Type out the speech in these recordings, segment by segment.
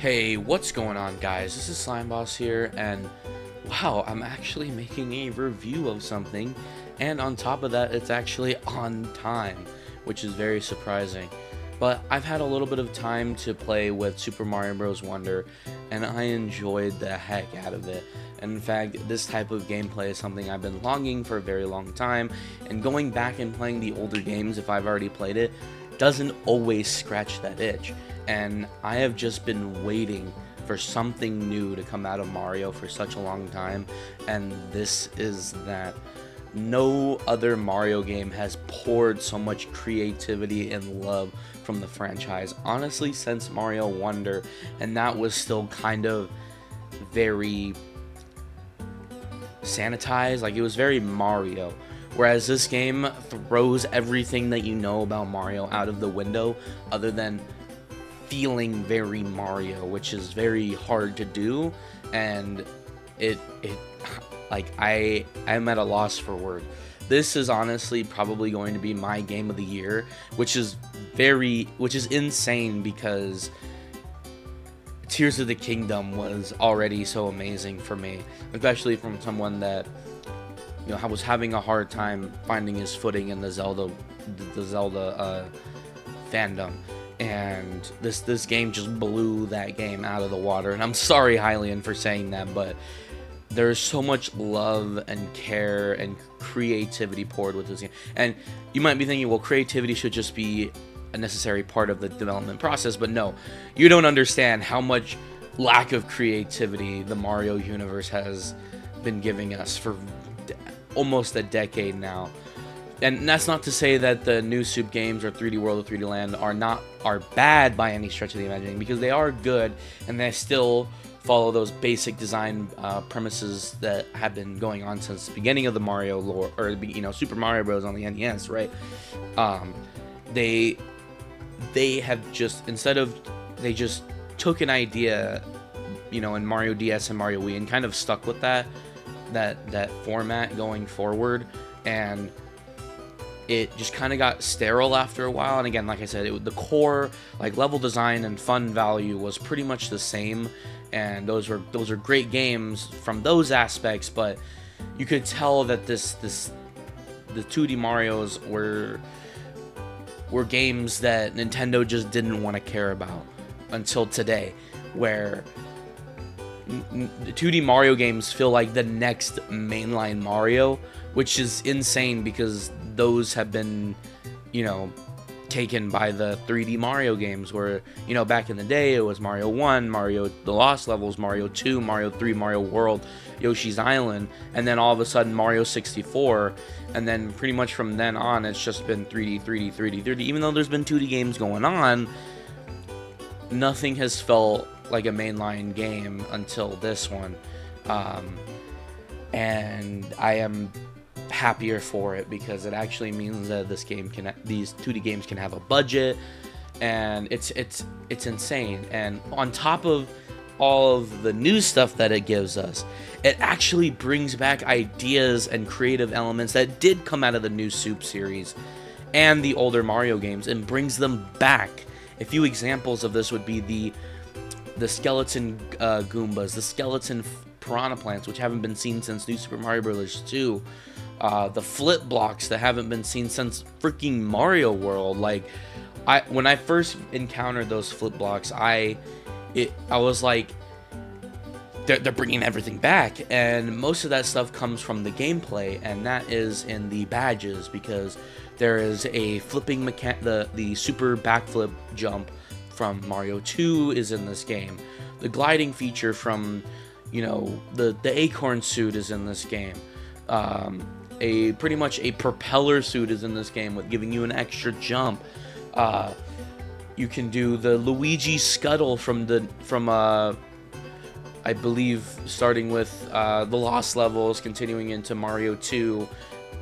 Hey, what's going on, guys? This is Slime Boss here, and wow, I'm actually making a review of something, and on top of that, it's actually on time, which is very surprising. But I've had a little bit of time to play with Super Mario Bros. Wonder, and I enjoyed the heck out of it. And in fact, this type of gameplay is something I've been longing for a very long time, and going back and playing the older games, if I've already played it, doesn't always scratch that itch. And I have just been waiting for something new to come out of Mario for such a long time, and this is that. No other Mario game has poured so much creativity and love from the franchise, honestly, since Mario Wonder, and that was still kind of very sanitized, like it was very Mario. Whereas this game throws everything that you know about Mario out of the window, other than feeling very Mario, which is very hard to do, and it like I'm at a loss for word. This is honestly probably going to be my game of the year, which is insane because Tears of the Kingdom was already so amazing for me, especially from someone that, you know, was having a hard time finding his footing in the Zelda fandom. And this game just blew that game out of the water. And I'm sorry, Hylian, for saying that, but there's so much love and care and creativity poured with this game. And you might be thinking, well, creativity should just be a necessary part of the development process, but no, you don't understand how much lack of creativity the Mario universe has been giving us for almost a decade now. And that's not to say that the new Soup games or 3D World or 3D Land are bad by any stretch of the imagining, because they are good and they still follow those basic design premises that have been going on since the beginning of the Mario lore, or Super Mario Bros. On the NES, right? They have just they just took an idea, in Mario DS and Mario Wii, and kind of stuck with that format going forward, and it just kind of got sterile after a while. And again, like I said, the core, like, level design and fun value was pretty much the same, and those are great games from those aspects. But you could tell that the 2D Marios were games that Nintendo just didn't want to care about until today, where the 2D Mario games feel like the next mainline Mario, which is insane because those have been, taken by the 3D Mario games, where, back in the day it was Mario 1, Mario The Lost Levels, Mario 2, Mario 3, Mario World, Yoshi's Island, and then all of a sudden Mario 64, and then pretty much from then on it's just been 3D, 3D, 3D, 3D. Even though there's been 2D games going on, nothing has felt like a mainline game until this one, and I am happier for it, because it actually means that these 2D games can have a budget, and it's insane. And on top of all of the new stuff that it gives us, it actually brings back ideas and creative elements that did come out of the new Soup series and the older Mario games, and brings them back. A few examples of this would be the skeleton Goombas, the skeleton piranha plants, which haven't been seen since New Super Mario Bros. 2, the flip blocks that haven't been seen since freaking Mario World. Like, when I first encountered those flip blocks, I was like, they're bringing everything back, and most of that stuff comes from the gameplay, and that is in the badges, because there is a flipping the super backflip jump from Mario 2 is in this game. The gliding feature from, the acorn suit is in this game. Pretty much a propeller suit is in this game, with giving you an extra jump. You can do the Luigi scuttle from I believe starting with the Lost Levels, continuing into Mario 2,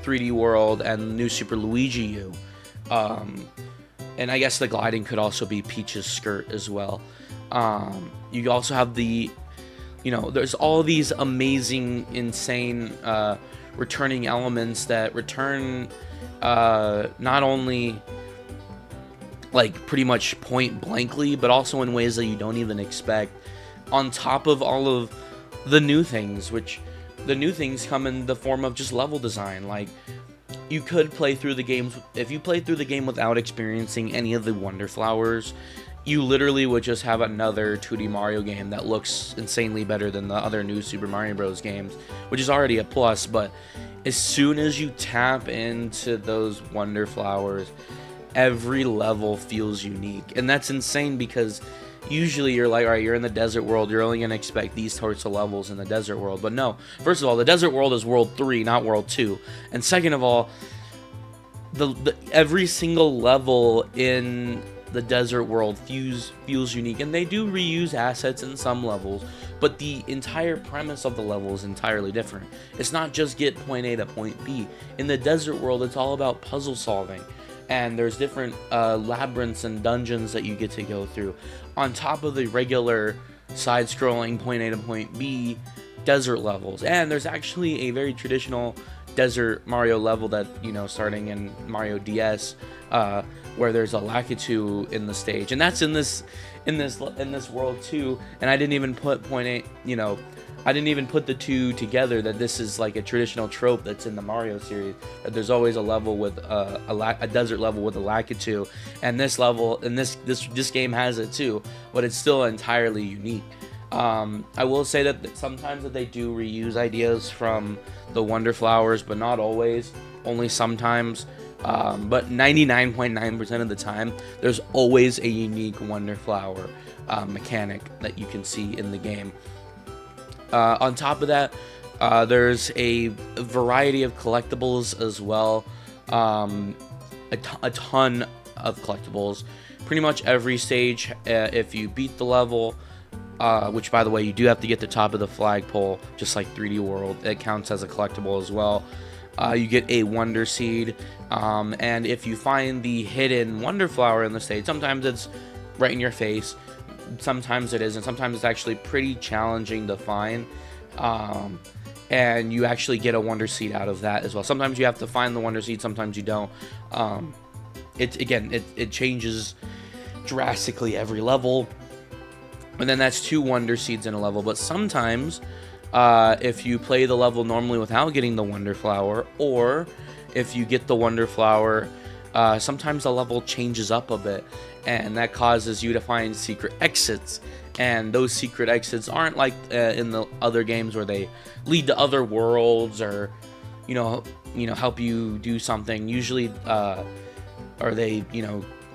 3D World, and New Super Luigi U. And I guess the gliding could also be Peach's skirt as well. You also have there's all these amazing, insane returning elements that return not only like pretty much point blankly, but also in ways that you don't even expect, on top of all of the new things, which the new things come in the form of just level design. Like, you could play through the games, if you played through the game without experiencing any of the Wonder Flowers, you literally would just have another 2D Mario game that looks insanely better than the other new Super Mario Bros. Games, which is already a plus. But as soon as you tap into those Wonder Flowers, every level feels unique. And that's insane, because usually you're like, all right, you're in the desert world, you're only going to expect these sorts of levels in the desert world. But no, first of all, the desert world is world 3, not world 2. And second of all, every single level in the desert world feels unique, and they do reuse assets in some levels, but the entire premise of the level is entirely different. It's not just get point A to point B. In the desert world, it's all about puzzle solving, and there's different labyrinths and dungeons that you get to go through, on top of the regular side-scrolling point A to point B desert levels. And there's actually a very traditional desert Mario level that, you know, starting in Mario DS, where there's a Lakitu in the stage, and that's in this world too. And I didn't even put I didn't even put the two together, that this is like a traditional trope that's in the Mario series, that there's always a level with a desert level with a Lakitu, and this level and this game has it too, but it's still entirely unique. I will say that sometimes that they do reuse ideas from the Wonder Flowers, but not always, only sometimes. But 99.9% of the time, there's always a unique Wonder Flower mechanic that you can see in the game. On top of that, there's a variety of collectibles as well. A ton of collectibles. Pretty much every stage, if you beat the level, which, by the way, you do have to get the top of the flagpole, just like 3D World. It counts as a collectible as well. You get a Wonder Seed, and if you find the hidden Wonder Flower in the stage, sometimes it's right in your face, sometimes it isn't, sometimes it's actually pretty challenging to find, and you actually get a Wonder Seed out of that as well. Sometimes you have to find the Wonder Seed, sometimes you don't. It changes drastically every level, and then that's 2 Wonder Seeds in a level. But sometimes, if you play the level normally without getting the Wonder Flower, or if you get the Wonder Flower, sometimes the level changes up a bit, and that causes you to find secret exits. And those secret exits aren't like in the other games where they lead to other worlds, or help you do something. Usually, or they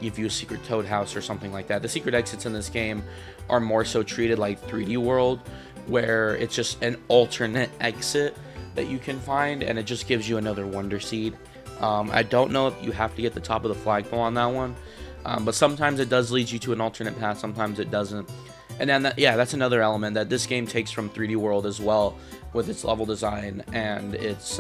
give you a secret Toad house or something like that. The secret exits in this game are more so treated like 3D World, where it's just an alternate exit that you can find, and it just gives you another Wonder Seed. I don't know if you have to get the top of the flagpole on that one, but sometimes it does lead you to an alternate path, sometimes it doesn't. And then that's another element that this game takes from 3D World as well, with its level design and its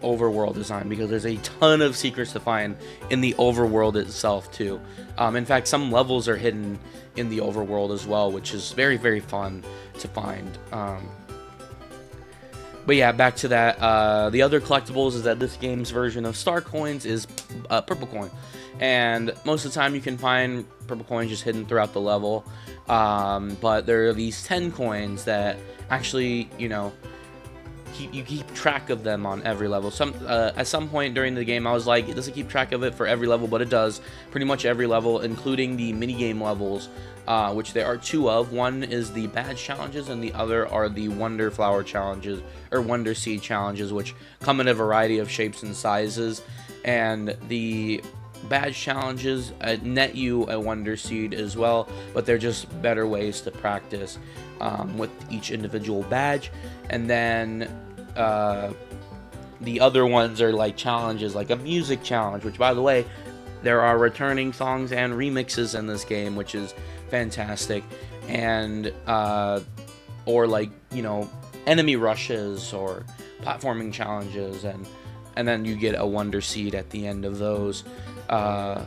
overworld design, because there's a ton of secrets to find in the overworld itself too. In fact, some levels are hidden in the overworld as well, which is very, very fun to find. But yeah, back to that. The other collectibles is that this game's version of Star Coins is Purple Coin, and most of the time you can find Purple Coins just hidden throughout the level. But there are these 10 coins that actually, you keep track of them on every level. At some point during the game, I was like, it doesn't keep track of it for every level, but it does. Pretty much every level, including the minigame levels, which there are 2 of. One is the badge challenges, and the other are the Wonder Flower challenges, or Wonder Seed challenges, which come in a variety of shapes and sizes. And the badge challenges net you a Wonder Seed as well, but they're just better ways to practice with each individual badge. And then the other ones are like challenges, like a music challenge, which, by the way, there are returning songs and remixes in this game, which is fantastic. And or like enemy rushes or platforming challenges, and then you get a Wonder Seed at the end of those. So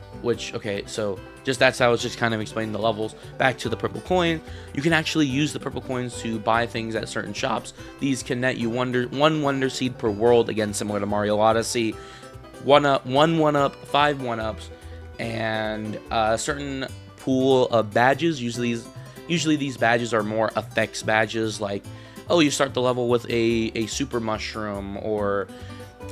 that's how I was just kind of explaining the levels. Back to the purple coin, you can actually use the purple coins to buy things at certain shops. These can net you one Wonder Seed per world, again similar to Mario Odyssey. 1 1-up, 5 1-ups, and a certain pool of badges. Usually these badges are more effects badges, like, oh, you start the level with a super mushroom, or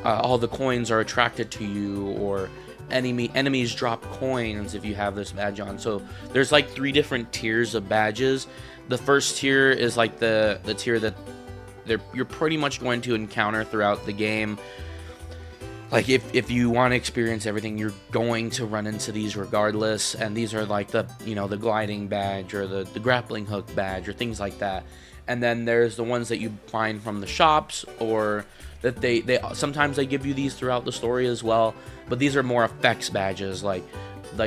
all the coins are attracted to you, or enemies drop coins if you have this badge on. So there's like 3 different tiers of badges. The first tier is like the tier that you're pretty much going to encounter throughout the game. Like, if you want to experience everything, you're going to run into these regardless, and these are like the gliding badge, or the grappling hook badge, or things like that. And then there's the ones that you find from the shops, or that they sometimes they give you these throughout the story as well, but these are more effects badges. Like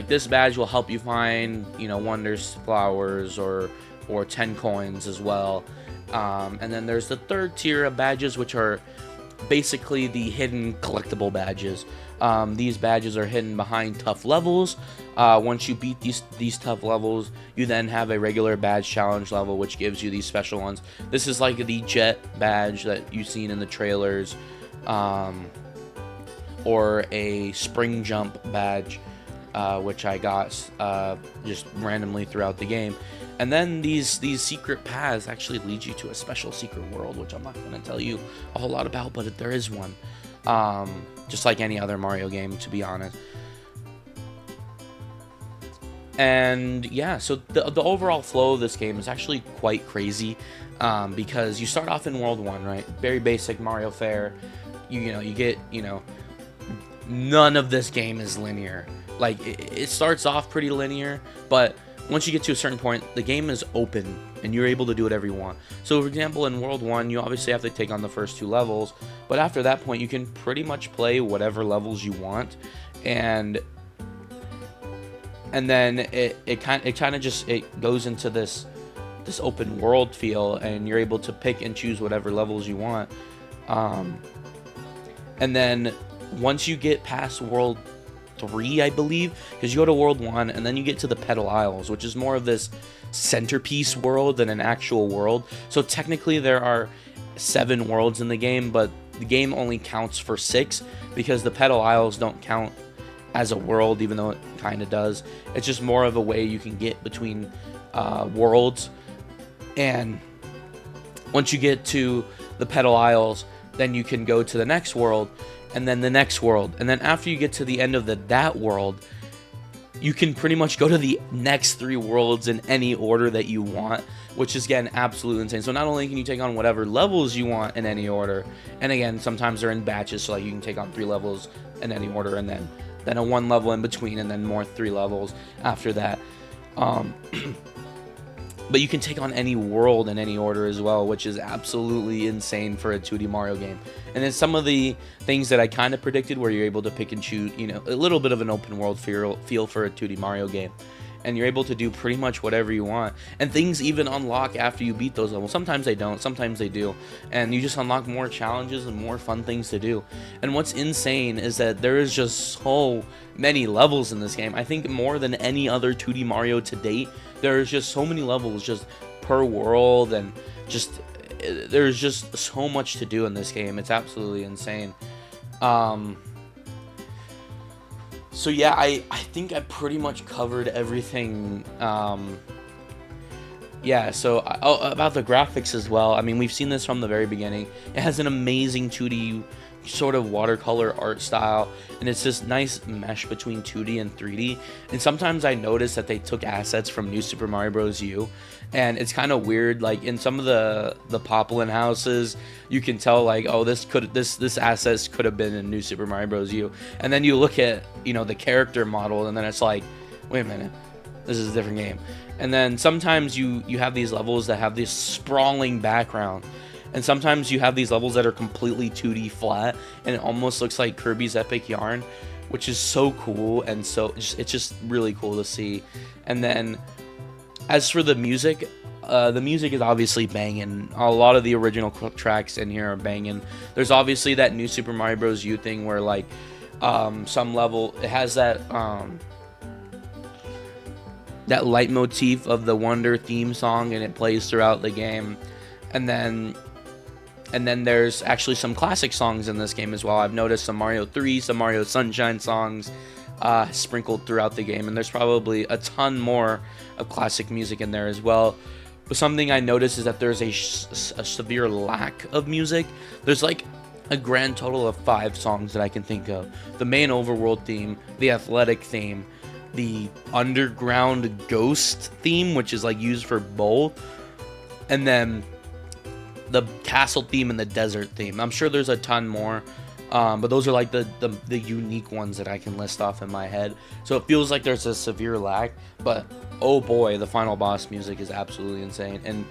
this badge will help you find, wonders flowers, or 10 coins as well. And then there's the third tier of badges, which are basically the hidden collectible badges. These badges are hidden behind tough levels. Once you beat these tough levels, you then have a regular badge challenge level, which gives you these special ones. This is like the Jett badge that you've seen in the trailers, or a spring jump badge, which I got just randomly throughout the game. And then these secret paths actually lead you to a special secret world, which I'm not going to tell you a whole lot about, but there is one. Just like any other Mario game, to be honest. And yeah, so the overall flow of this game is actually quite crazy, because you start off in World 1, right? Very basic Mario fare. You get, none of this game is linear. Like, it starts off pretty linear, but once you get to a certain point, the game is open, and you're able to do whatever you want. So, for example, in World 1, you obviously have to take on the first 2 levels, but after that point, you can pretty much play whatever levels you want, and then it kind of just goes into this open world feel, and you're able to pick and choose whatever levels you want. And then once you get past World 3, I believe, because you go to World 1 and then you get to the Petal Isles, which is more of this centerpiece world than an actual world. So technically there are 7 worlds in the game, but the game only counts for 6 because the Petal Isles don't count as a world, even though it kind of does. It's just more of a way you can get between worlds. And once you get to the Petal Isles, then you can go to the next world, and then the next world, and then after you get to the end of that world, you can pretty much go to the next 3 worlds in any order that you want, which is, again, absolutely insane. So not only can you take on whatever levels you want in any order, and again, sometimes they're in batches, so like you can take on 3 levels in any order, and then a 1 level in between, and then more 3 levels after that. But you can take on any world in any order as well, which is absolutely insane for a 2D Mario game. And then some of the things that I kind of predicted, where you're able to pick and choose, a little bit of an open world feel for a 2D Mario game. And you're able to do pretty much whatever you want. And things even unlock after you beat those levels. Sometimes they don't, sometimes they do. And you just unlock more challenges and more fun things to do. And what's insane is that there is just so many levels in this game. I think more than any other 2D Mario to date. There's just so many levels just per world, and just there's just so much to do in this game. It's absolutely insane. So yeah, I think I pretty much covered everything. Yeah, so about the graphics as well. I mean, we've seen this from the very beginning. It has an amazing 2D sort of watercolor art style, and it's this nice mesh between 2D and 3D. And sometimes I notice that they took assets from New Super Mario Bros. U, and it's kind of weird. Like in some of the Poplin houses, you can tell like, oh, this assets could have been in New Super Mario Bros. U. And then you look at the character model, and then it's like, wait a minute, this is a different game. And then sometimes you have these levels that have this sprawling background. And sometimes you have these levels that are completely 2D flat, and it almost looks like Kirby's Epic Yarn, which is so cool, and it's just really cool to see. And then, as for the music is obviously banging. A lot of the original tracks in here are banging. There's obviously that New Super Mario Bros. U thing where like some level it has that leitmotif of the Wonder theme song, and it plays throughout the game. And then there's actually some classic songs in this game as well. I've noticed some Mario 3, some Mario Sunshine songs. sprinkled throughout the game, and there's probably a ton more of classic music in there as well. But something I noticed is that there's a severe lack of music. There's like a grand total of 5 songs that I can think of: the main overworld theme, the athletic theme, the underground ghost theme, which is like used for both, and then the castle theme and the desert theme. I'm sure there's a ton more, but those are like the unique ones that I can list off in my head. So it feels like there's a severe lack, but oh boy, the final boss music is absolutely insane, and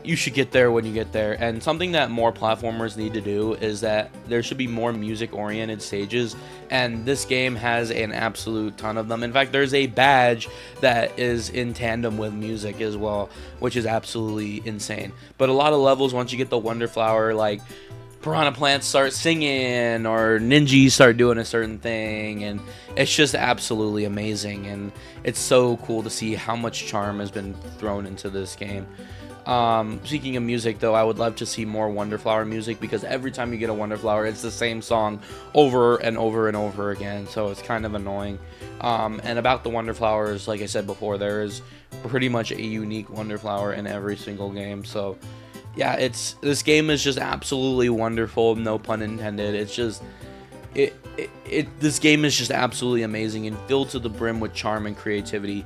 you should get there when you get there. And something that more platformers need to do is that there should be more music oriented stages, and this game has an absolute ton of them. In fact, there's a badge that is in tandem with music as well, which is absolutely insane. But a lot of levels, once you get the Wonder Flower, like piranha plants start singing or ninjas start doing a certain thing, and it's just absolutely amazing. And it's so cool to see how much charm has been thrown into this game. Speaking of music though, I would love to see more Wonder Flower music, because every time you get a Wonder Flower, it's the same song over and over and over again, so it's kind of annoying. And about the Wonder Flowers, like I said before, there is pretty much a unique Wonder Flower in every single game. So yeah, this game is just absolutely wonderful, no pun intended. It's just this game is just absolutely amazing and filled to the brim with charm and creativity,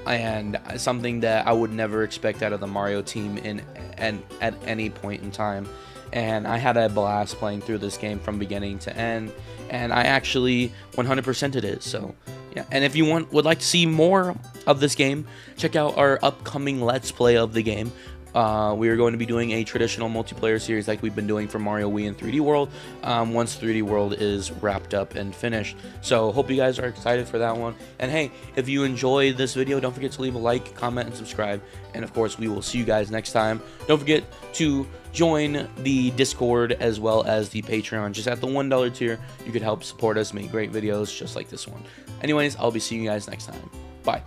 and something that I would never expect out of the Mario team at any point in time. And I had a blast playing through this game from beginning to end, and I actually 100%ed it. So yeah, and if you would like to see more of this game, check out our upcoming Let's Play of the game. We are going to be doing a traditional multiplayer series like we've been doing for Mario Wii and 3D World, once 3D World is wrapped up and finished. So hope you guys are excited for that one. And hey, if you enjoyed this video, don't forget to leave a like, comment, and subscribe. And of course, we will see you guys next time. Don't forget to join the Discord as well as the Patreon. Just at the $1 tier, you could help support us make great videos just like this one. Anyways, I'll be seeing you guys next time. Bye.